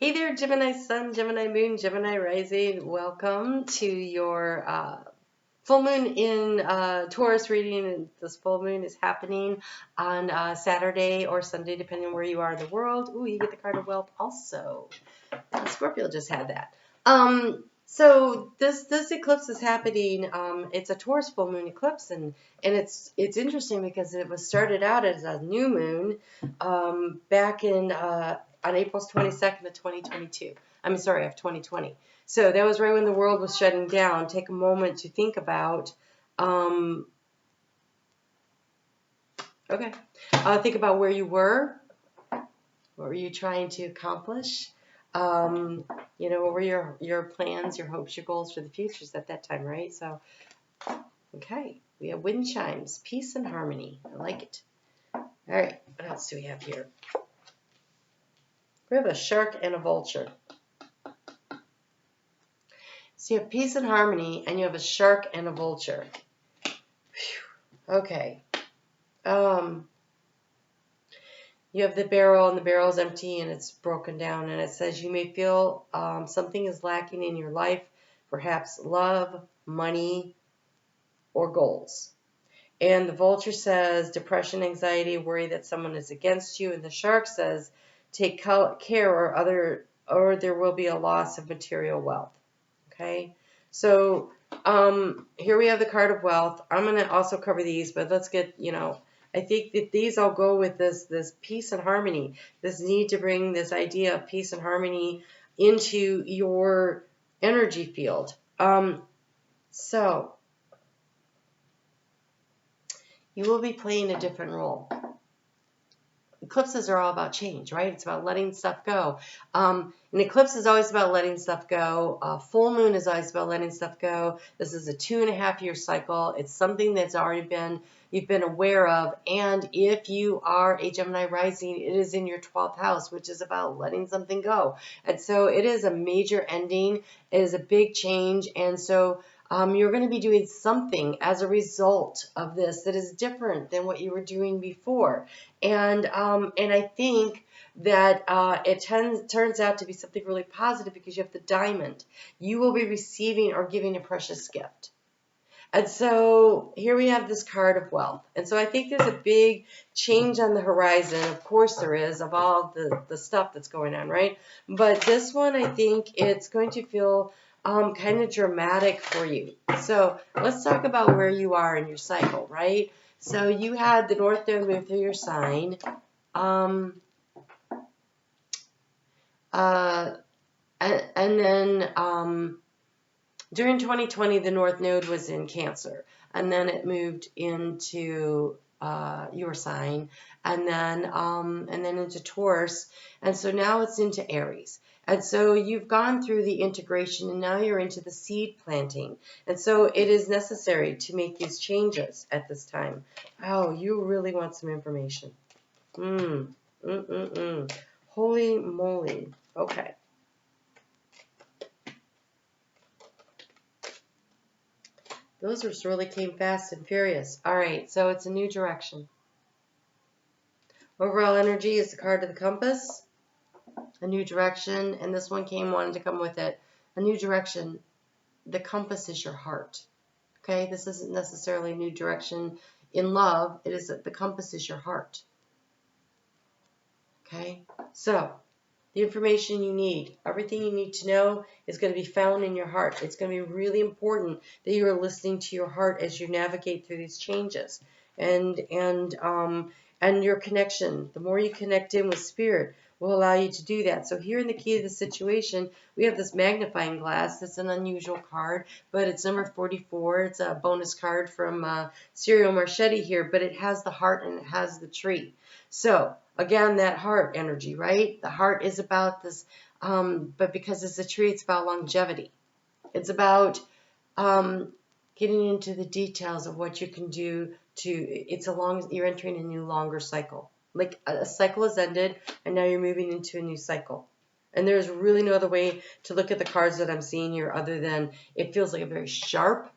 Hey there, Gemini Sun, Gemini Moon, Gemini Rising. Welcome to your full moon in Taurus reading. And this full moon is happening on Saturday or Sunday, depending on where you are in the world. Ooh, you get the card of wealth also. Scorpio just had that. So this eclipse is happening. It's a Taurus full moon eclipse, and it's interesting because it was started out as a new moon back in on April 22nd of 2022. I'm sorry, of 2020. So that was right when the world was shutting down. Take a moment to think about. Think about where you were. What were you trying to accomplish? What were your plans, your hopes, your goals for the futures at that time, right? So, okay, we have wind chimes, peace and harmony. I like it. All right, what else do we have here? We have a shark and a vulture. So you have peace and harmony, and you have a shark and a vulture. Whew. Okay. You have the barrel, and the barrel is empty, and it's broken down, and it says you may feel something is lacking in your life, perhaps love, money, or goals. And the vulture says depression, anxiety, worry that someone is against you, and the shark says take care or there will be a loss of material wealth. Okay, so here we have the card of wealth. I'm going to also cover these, but let's get, I think that these all go with this peace and harmony, this need to bring this idea of peace and harmony into your energy field. So you will be playing a different role. Eclipses are all about change, right? It's about letting stuff go. An eclipse is always about letting stuff go. Full moon is always about letting stuff go. This is a 2.5-year cycle. It's something that's already you've been aware of. And if you are a Gemini rising, it is in your 12th house, which is about letting something go. And so it is a major ending. It is a big change. And so you're going to be doing something as a result of this that is different than what you were doing before. And I think that it turns out to be something really positive because you have the diamond. You will be receiving or giving a precious gift. And so here we have this card of wealth. And so I think there's a big change on the horizon. Of course there is, of all the stuff that's going on, right? But this one, I think it's going to feel kind of dramatic for you. So let's talk about where you are in your cycle, right? So you had the North Node move through your sign. And then during 2020, the North Node was in Cancer, and then it moved into your sign, and then into Taurus, and so now it's into Aries. And so you've gone through the integration, and now you're into the seed planting. And so it is necessary to make these changes at this time. Oh, you really want some information. Holy moly. Okay. Those just really came fast and furious. All right, so it's a new direction. Overall energy is the card of the compass. A new direction, and this one wanted to come with it. A new direction. The compass is your heart. Okay, this isn't necessarily a new direction in love. It is that the compass is your heart. Okay, so the information you need, everything you need to know is going to be found in your heart. It's going to be really important that you are listening to your heart as you navigate through these changes. And your connection, the more you connect in with spirit, will allow you to do that. So here in the key of the situation, we have this magnifying glass. It's an unusual card, but it's number 44. It's a bonus card from Ciro Marchetti here, but it has the heart and it has the tree. So again, that heart energy, right? The heart is about this, but because it's a tree, it's about longevity. It's about getting into the details of what you can do you're entering a new longer cycle. Like a cycle has ended, and now you're moving into a new cycle. And there's really no other way to look at the cards that I'm seeing here other than it feels like a very sharp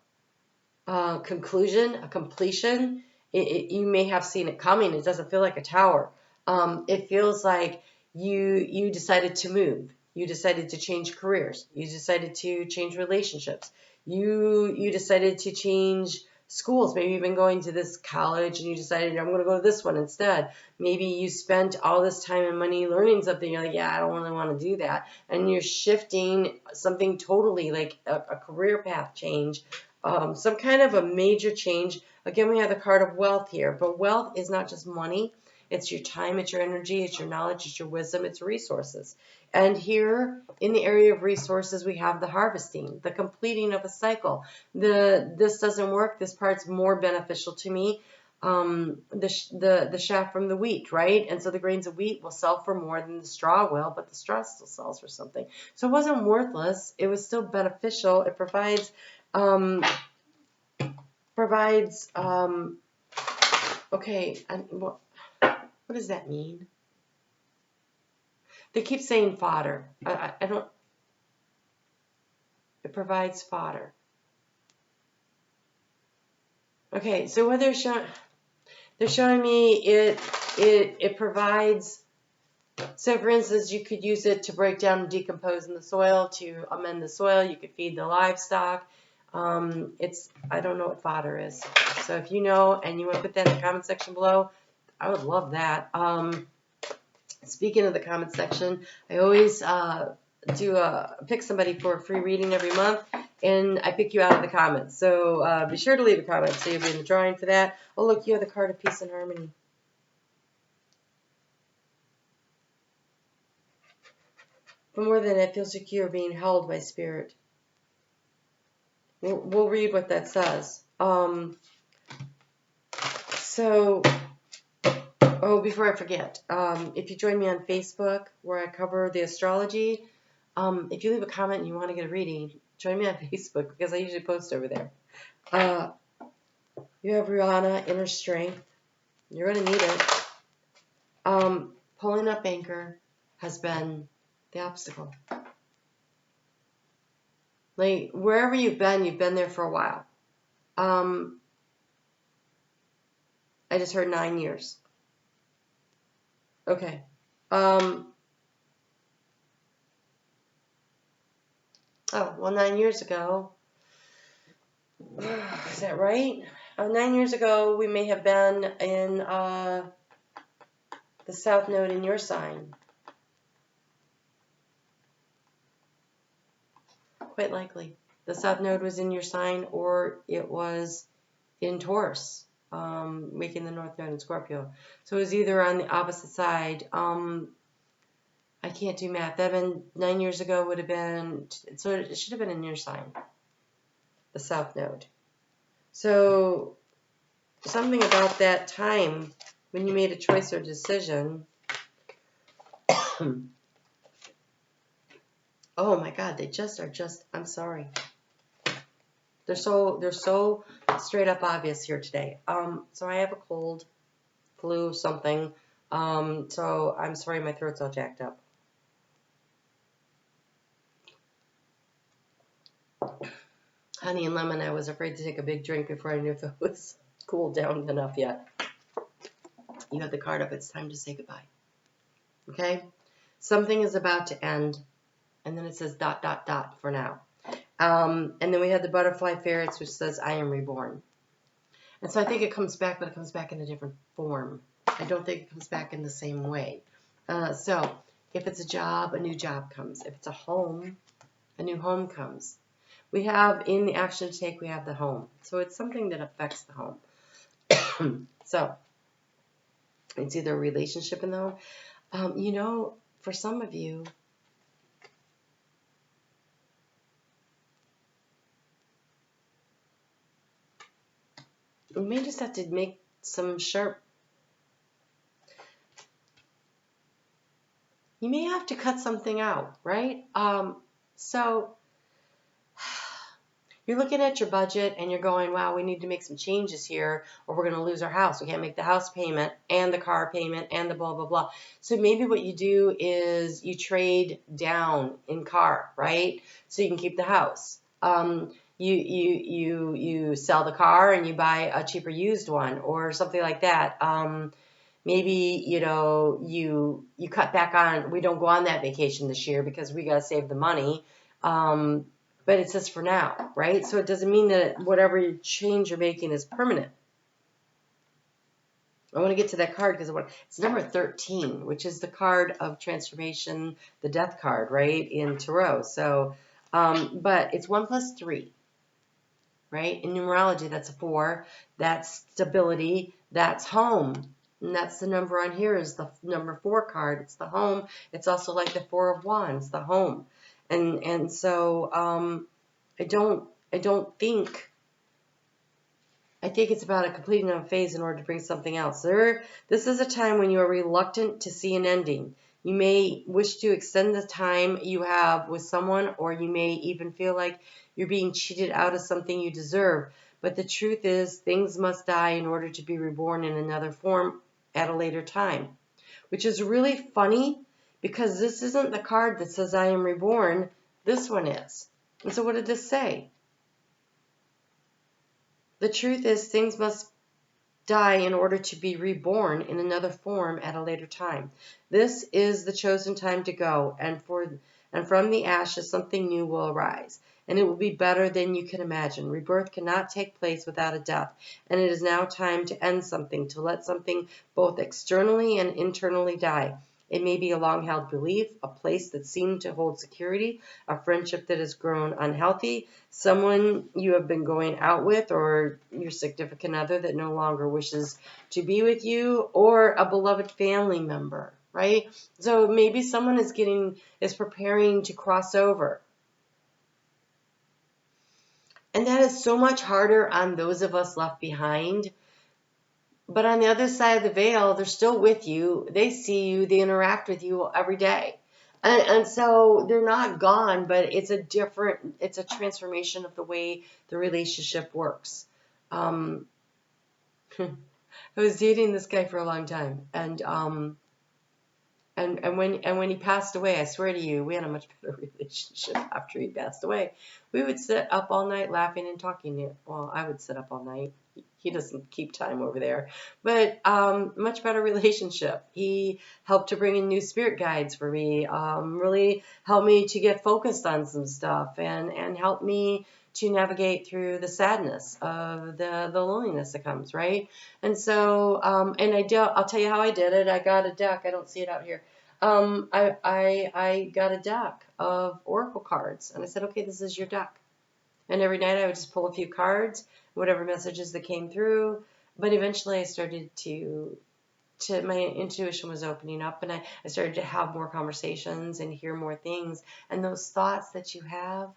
conclusion, a completion. You may have seen it coming. It doesn't feel like a tower. It feels like you decided to move. You decided to change careers. You decided to change relationships. You decided to change schools. Maybe you've been going to this college and you decided, I'm going to go to this one instead. Maybe you spent all this time and money learning something. You're like, yeah, I don't really want to do that. And you're shifting something totally, like a career path change, some kind of a major change. Again, we have the card of wealth here, but wealth is not just money. It's your time, it's your energy, it's your knowledge, it's your wisdom, it's resources. And here in the area of resources, we have the harvesting, the completing of a cycle. This doesn't work. This part's more beneficial to me. The chaff from the wheat, right? And so the grains of wheat will sell for more than the straw will, but the straw still sells for something. So it wasn't worthless. It was still beneficial. It provides okay, and what does that mean? They keep saying fodder. I don't. It provides fodder. Okay, so what they're showing me it provides. So for instance, you could use it to break down and decompose in the soil, to amend the soil. You could feed the livestock. I don't know what fodder is. So if you know and you want to put that in the comment section below, I would love that. Speaking of the comment section, I always pick somebody for a free reading every month, and I pick you out of the comments. So be sure to leave a comment so you'll be in the drawing for that. Oh, look, you have the card of peace and harmony. For more than that, feel secure being held by spirit. We'll read what that says. Before I forget, if you join me on Facebook where I cover the astrology, if you leave a comment and you want to get a reading, join me on Facebook because I usually post over there. You have Rihanna, inner strength. You're going to need it. Pulling up anchor has been the obstacle. Like, wherever you've been there for a while. I just heard 9 years. Okay. Oh, well, 9 years ago. Is that right? 9 years ago, we may have been in the South Node in your sign. Quite likely. The South Node was in your sign, or it was in Taurus, making the North Node in Scorpio. So it was either on the opposite side. I can't do math. That been 9 years ago would have been, so it should have been in your sign, the South Node. So something about that time when you made a choice or decision. Oh my God, they just are I'm sorry. They're so straight up obvious here today. So I have a cold, flu, something. So I'm sorry my throat's all jacked up. Honey and lemon, I was afraid to take a big drink before I knew if it was cooled down enough yet. You have the card up, it's time to say goodbye. Okay? Something is about to end. And then it says ... for now. And then we had the butterfly ferrets, which says, I am reborn. And so I think it comes back, but it comes back in a different form. I don't think it comes back in the same way. So if it's a job, a new job comes. If it's a home, a new home comes. We have, in the action to take, we have the home. So it's something that affects the home. So it's either a relationship in the home. For some of you, we may just have to make some sharp. You may have to cut something out, right? So you're looking at your budget and you're going, wow, we need to make some changes here or we're going to lose our house. We can't make the house payment and the car payment and the blah, blah, blah. So maybe what you do is you trade down in car, right? So you can keep the house. You sell the car and you buy a cheaper used one or something like that. Maybe, you know, you cut back on, we don't go on that vacation this year because we got to save the money. But it's just for now, right? So it doesn't mean that whatever change you're making is permanent. I want to get to that card because it's number 13, which is the card of transformation, the death card, right, in Tarot. So, but it's 1 + 3, right? In numerology, that's a 4. That's stability. That's home. And that's the number on here is the number 4 card. It's the home. It's also like the 4 of Wands, the home. And so I don't think. I think it's about a completing of a phase in order to bring something else. This is a time when you are reluctant to see an ending. You may wish to extend the time you have with someone, or you may even feel like you're being cheated out of something you deserve. But the truth is, things must die in order to be reborn in another form at a later time. Which is really funny, because this isn't the card that says I am reborn. This one is. And so what did this say? The truth is, things must die in order to be reborn in another form at a later time. This is the chosen time to go, and from the ashes something new will arise, and it will be better than you can imagine. Rebirth cannot take place without a death, and it is now time to end something, to let something both externally and internally die. It may be a long-held belief, a place that seemed to hold security, a friendship that has grown unhealthy, someone you have been going out with, or your significant other that no longer wishes to be with you, or a beloved family member, right? So maybe someone is preparing to cross over. And that is so much harder on those of us left behind. But on the other side of the veil, they're still with you. They see you. They interact with you every day. And so they're not gone, but it's a transformation of the way the relationship works. I was dating this guy for a long time, and when he passed away, I swear to you, we had a much better relationship after he passed away. We would sit up all night laughing and talking. Well, I would sit up all night. He doesn't keep time over there, but much better relationship. He helped to bring in new spirit guides for me, really helped me to get focused on some stuff, and helped me to navigate through the sadness of the loneliness that comes, right? And so, I'll tell you how I did it. I got a deck. I don't see it out here. I got a deck of oracle cards, and I said, okay, this is your deck. And every night I would just pull a few cards, whatever messages that came through. But eventually I started my intuition was opening up, and I started to have more conversations and hear more things. And those thoughts that you have,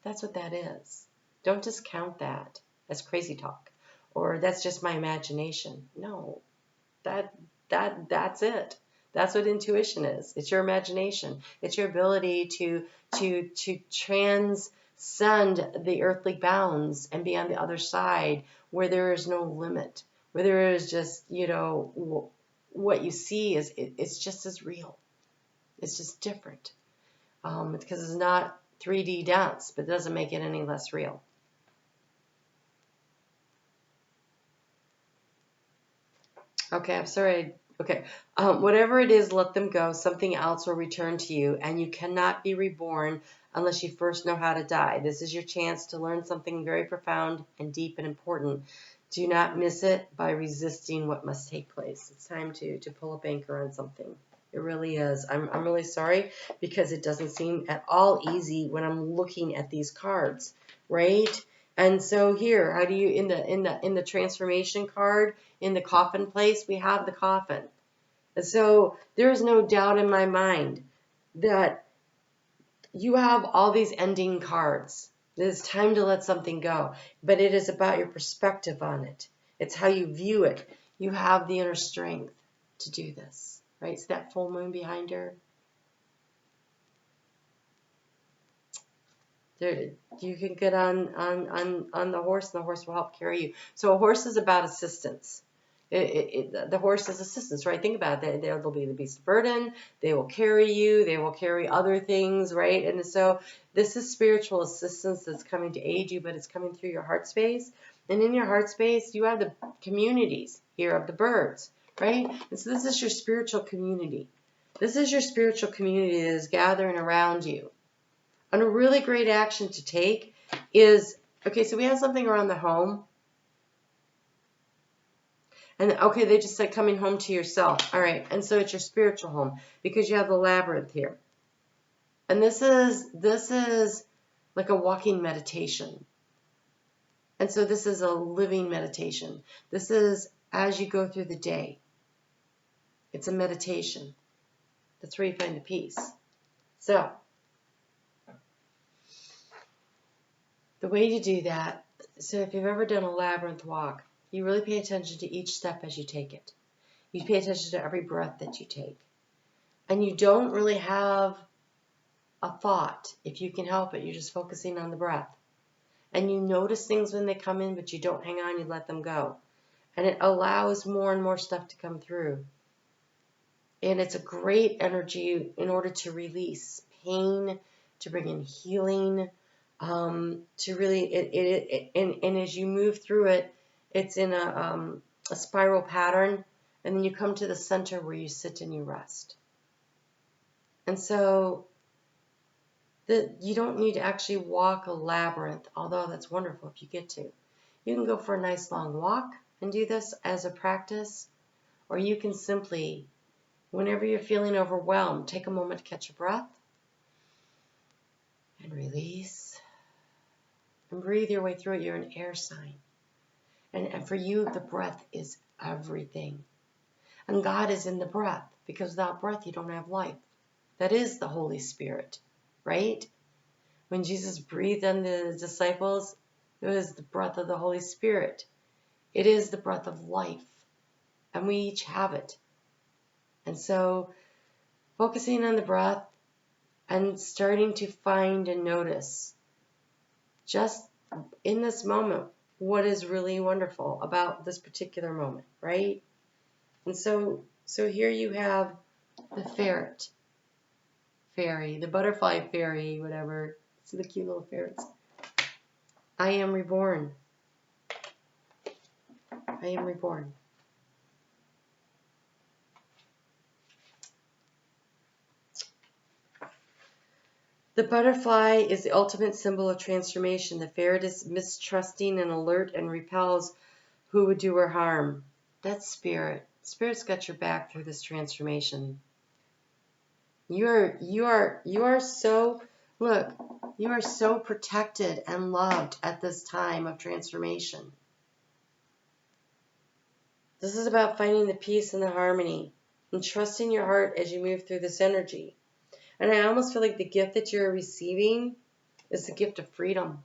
that's what that is. Don't discount that as crazy talk, or that's just my imagination. No, that's it. That's what intuition is. It's your imagination. It's your ability to transcend the earthly bounds and be on the other side where there is no limit, where there is just, what you see it's just as real. It's just different. Because it's not 3D dance, but it doesn't make it any less real. Okay, I'm sorry. Okay, whatever it is, let them go. Something else will return to you, and you cannot be reborn unless you first know how to die. This is your chance to learn something very profound and deep and important. Do not miss it by resisting what must take place. It's time to pull up anchor on something. It really is. I'm really sorry, because it doesn't seem at all easy when I'm looking at these cards, right? And so here, how do you in the transformation card, in the coffin place, we have the coffin. And so there is no doubt in my mind that you have all these ending cards. It is time to let something go, but it is about your perspective on it. It's how you view it. You have the inner strength to do this, right? See that full moon behind her? There, you can get on the horse, and the horse will help carry you. So a horse is about assistance. The horse is assistance, right? Think about it. They'll be the beast of burden. They will carry you. They will carry other things, right? And so this is spiritual assistance that's coming to aid you, but it's coming through your heart space. And in your heart space, you have the communities here of the birds, right? And so this is your spiritual community. This is your spiritual community that is gathering around you. And a really great action to take is, okay, so we have something around the home. And okay, they just said coming home to yourself. All right, and so it's your spiritual home because you have the labyrinth here. And this is like a walking meditation. And so this is a living meditation. This is as you go through the day. It's a meditation. That's where you find the peace. So the way to do that, so if you've ever done a labyrinth walk, you really pay attention to each step as you take it. You pay attention to every breath that you take. And you don't really have a thought. If you can help it, you're just focusing on the breath. And you notice things when they come in, but you don't hang on, you let them go. And it allows more and more stuff to come through. And it's a great energy in order to release pain, to bring in healing, to really, and as you move through it, it's in a spiral pattern, and then you come to the center where you sit and you rest. And so you don't need to actually walk a labyrinth, although that's wonderful if you get to. You can go for a nice long walk and do this as a practice, or you can simply, whenever you're feeling overwhelmed, take a moment to catch a breath and release and breathe your way through it. You're an air sign. And for you, the breath is everything. And God is in the breath, because without breath, you don't have life. That is the Holy Spirit, right? When Jesus breathed on the disciples, it was the breath of the Holy Spirit. It is the breath of life, and we each have it. And so focusing on the breath and starting to find and notice just in this moment what is really wonderful about this particular moment, right? And so here you have the ferret fairy, the butterfly fairy, whatever. See the cute little ferrets? I am reborn. I am reborn. The butterfly is the ultimate symbol of transformation. The ferret is mistrusting and alert and repels who would do her harm. That's spirit. Spirit's got your back through this transformation. You are so, look, you are so protected and loved at this time of transformation. This is about finding the peace and the harmony and trusting your heart as you move through this energy. And I almost feel like the gift that you're receiving is the gift of freedom.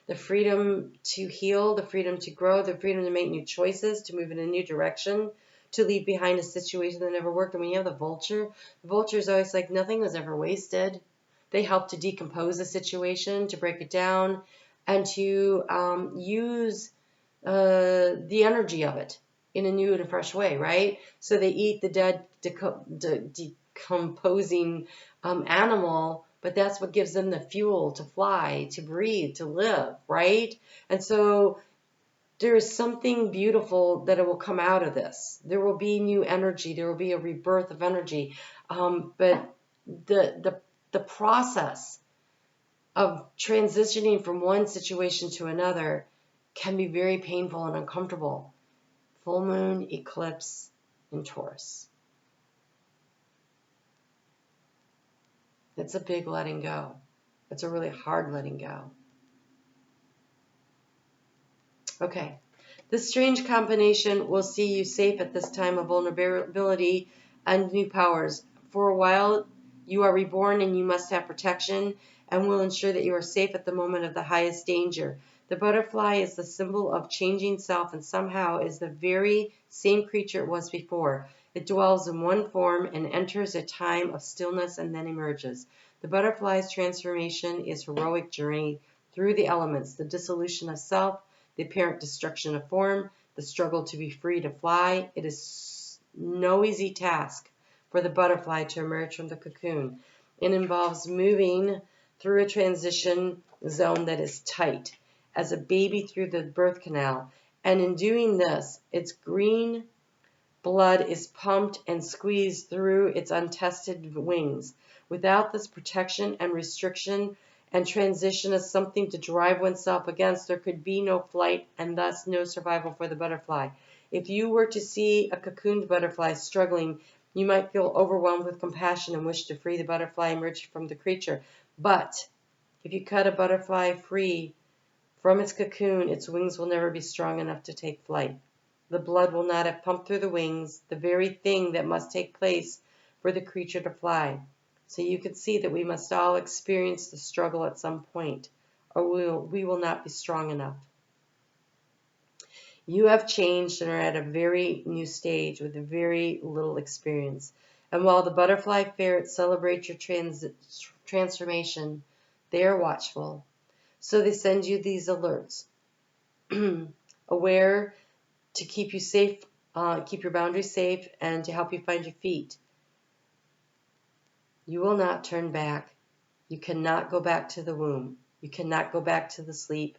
The freedom to heal, the freedom to grow, the freedom to make new choices, to move in a new direction, to leave behind a situation that never worked. And when you have the vulture is always like nothing was ever wasted. They help to decompose a situation, to break it down, and to use the energy of it in a new and a fresh way, right? So they eat the dead, decomposing animal, but that's what gives them the fuel to fly, to breathe, to live, right? And so there is something beautiful that it will come out of this. There will be new energy. There will be a rebirth of energy. But the process of transitioning from one situation to another can be very painful and uncomfortable. Full moon, eclipse in Taurus. It's a big letting go. It's a really hard letting go. Okay. This strange combination will see you safe at this time of vulnerability and new powers. For a while, you are reborn and you must have protection and will ensure that you are safe at the moment of the highest danger. The butterfly is the symbol of changing self and somehow is the very same creature it was before. It dwells in one form and enters a time of stillness and then emerges. The butterfly's transformation is a heroic journey through the elements, the dissolution of self, the apparent destruction of form, the struggle to be free to fly. It is no easy task for the butterfly to emerge from the cocoon. It involves moving through a transition zone that is tight, as a baby through the birth canal. And in doing this, its green blood is pumped and squeezed through its untested wings. Without this protection and restriction and transition as something to drive oneself against, there could be no flight and thus no survival for the butterfly. If you were to see a cocooned butterfly struggling, you might feel overwhelmed with compassion and wish to free the butterfly emerged from the creature. But if you cut a butterfly free from its cocoon, its wings will never be strong enough to take flight. The blood will not have pumped through the wings, the very thing that must take place for the creature to fly. So you can see that we must all experience the struggle at some point, or we will not be strong enough. You have changed and are at a very new stage with very little experience. And while the butterfly ferrets celebrate your transformation, they are watchful. So they send you these alerts, aware to keep you safe, keep your boundaries safe, and to help you find your feet. You will not turn back. You cannot go back to the womb. You cannot go back to the sleep.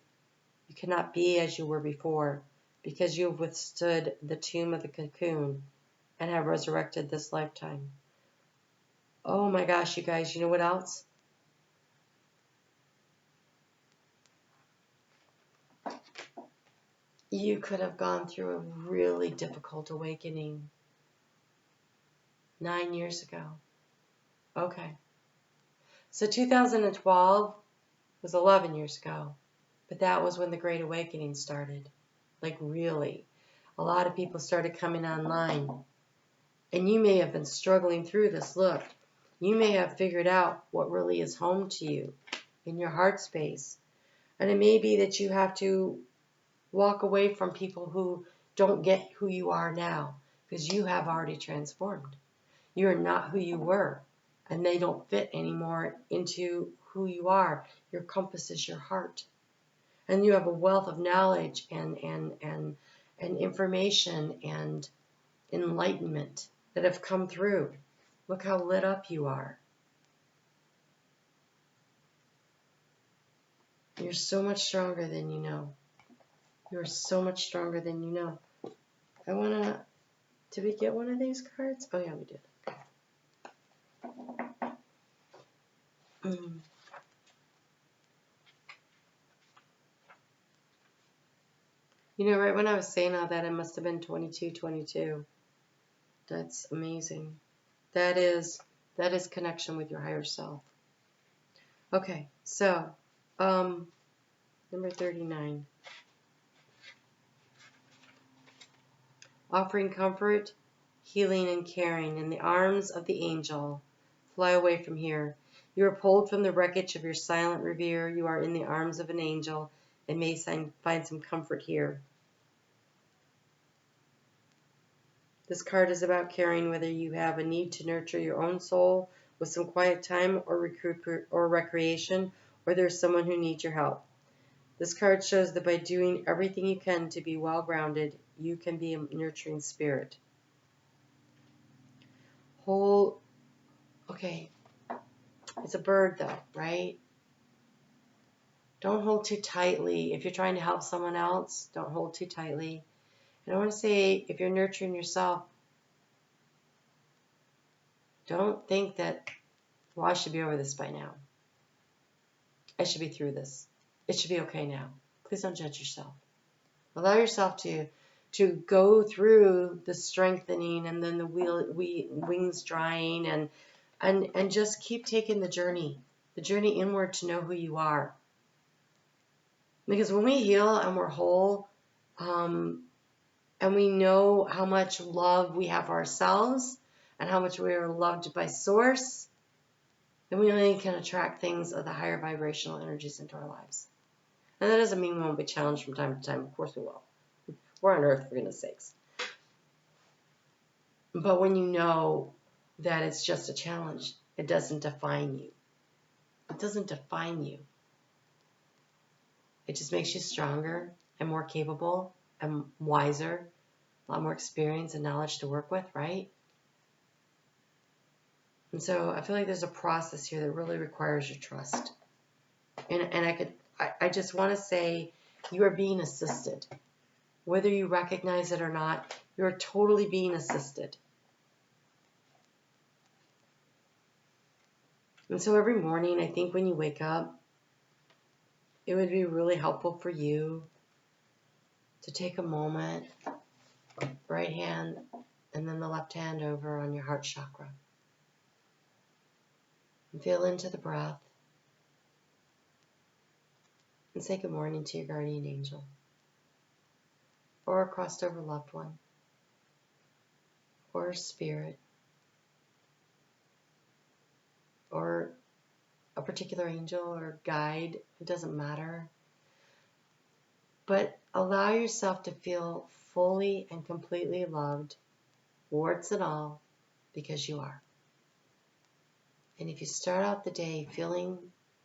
You cannot be as you were before, because you have withstood the tomb of the cocoon and have resurrected this lifetime. Oh my gosh, you guys, you know what else? You could have gone through a really difficult awakening 9 years ago. Okay. So 2012 was 11 years ago, but that was when the Great Awakening started. Like really. A lot of people started coming online. And you may have been struggling through this. Look, you may have figured out what really is home to you in your heart space. And it may be that you have to walk away from people who don't get who you are now, because you have already transformed. You're not who you were, and they don't fit anymore into who you are. Your compass is your heart. And you have a wealth of knowledge and information and enlightenment that have come through. Look how lit up you are. You're so much stronger than you know. You're so much stronger than you know. I want to... Did we get one of these cards? Oh, yeah, we did. You know, right when I was saying all that, it must have been 2222. That's amazing. That is connection with your higher self. Okay, so number 39. Offering comfort, healing, and caring in the arms of the angel. Fly away from here. You are pulled from the wreckage of your silent revere. You are in the arms of an angel and may find some comfort here. This card is about caring, whether you have a need to nurture your own soul with some quiet time or recreation, or there's someone who needs your help. This card shows that by doing everything you can to be well-grounded, you can be a nurturing spirit. Okay, it's a bird though, right? Don't hold too tightly. If you're trying to help someone else, don't hold too tightly. And I want to say, if you're nurturing yourself, don't think that, well, I should be over this by now. I should be through this. It should be okay now. Please don't judge yourself. Allow yourself to go through the strengthening and then the wings drying and just keep taking the journey inward to know who you are. Because when we heal and we're whole, and we know how much love we have for ourselves and how much we are loved by Source, then we only can attract things of the higher vibrational energies into our lives. And that doesn't mean we won't be challenged from time to time. Of course we will. We're on earth, for goodness sakes. But when you know that it's just a challenge, it doesn't define you. It doesn't define you. It just makes you stronger and more capable and wiser, a lot more experience and knowledge to work with, right? And so I feel like there's a process here that really requires your trust. And I just want to say you are being assisted. Whether you recognize it or not, You're totally being assisted. And so every morning, I think when you wake up, it would be really helpful for you to take a moment, right hand, and then the left hand over on your heart chakra. And feel into the breath. And say good morning to your guardian angel. Or a crossed over loved one. Or a spirit. Or a particular angel or guide. It doesn't matter. But allow yourself to feel fully and completely loved, warts and all, because you are. And if you start out the day feeling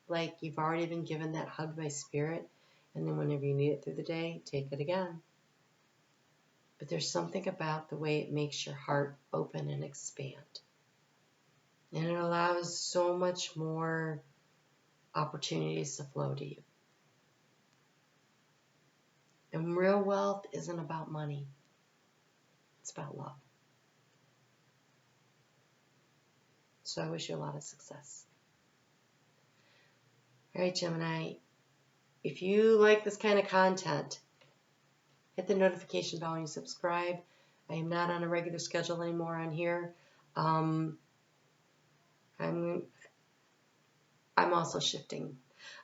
like you've already been given that hug by spirit, and then whenever you need it through the day, take it again. But there's something about the way it makes your heart open and expand. And it allows so much more opportunities to flow to you. And real wealth isn't about money. It's about love. So I wish you a lot of success. All right, Gemini, if you like this kind of content, hit the notification bell when you subscribe. I am not on a regular schedule anymore on here. I'm also shifting.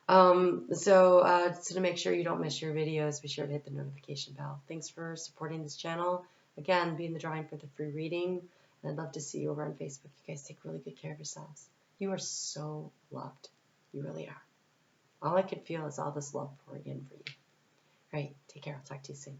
So to make sure you don't miss your videos, be sure to hit the notification bell. Thanks for supporting this channel. Again, be in the drawing for the free reading. And I'd love to see you over on Facebook. You guys take really good care of yourselves. You are so loved. You really are. All I can feel is all this love pouring in for you. All right, take care. I'll talk to you soon.